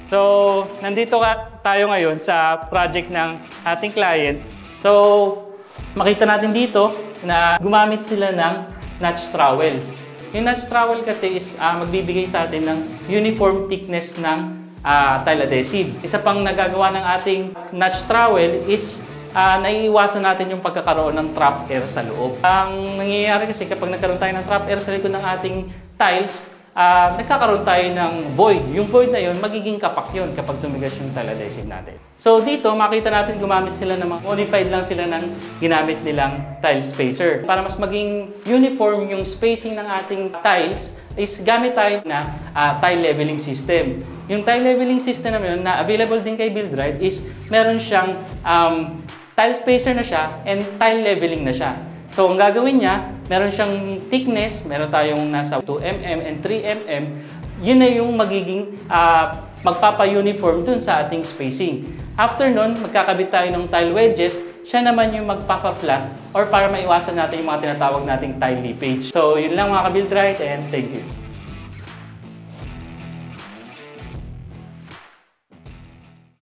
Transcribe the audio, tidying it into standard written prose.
So, nandito tayo ngayon sa project ng ating client. So, makita natin dito na gumamit sila ng notch trowel. Yung notch trowel kasi is magbibigay sa atin ng uniform thickness ng tile adhesive. Isa pang nagagawa ng ating notch trowel is naiiwasan natin yung pagkakaroon ng trap air sa loob. Ang nangyayari kasi kapag nagkaroon tayo ng trap air sa likod ng ating tiles, nagkakaroon tayo ng void. Yung void na yun, magiging kapak yun kapag tumigas yung tile adhesive natin. So dito, makita natin gumamit sila ng modified lang sila ng ginamit nilang tile spacer. Para mas maging uniform yung spacing ng ating tiles, is gamit tayo na tile leveling system. Yung tile leveling system naman na available din kay Buildrite is meron siyang tile spacer na siya and tile leveling na siya. So, ang gagawin niya, meron siyang thickness, meron tayong nasa 2mm and 3mm. Yun na yung magiging magpapa-uniform dun sa ating spacing. After nun, magkakabit tayo ng tile wedges, siya naman yung magpapa-flat or para maiwasan natin yung mga tinatawag nating tile leakage. So, yun lang mga ka-Buildrite and thank you.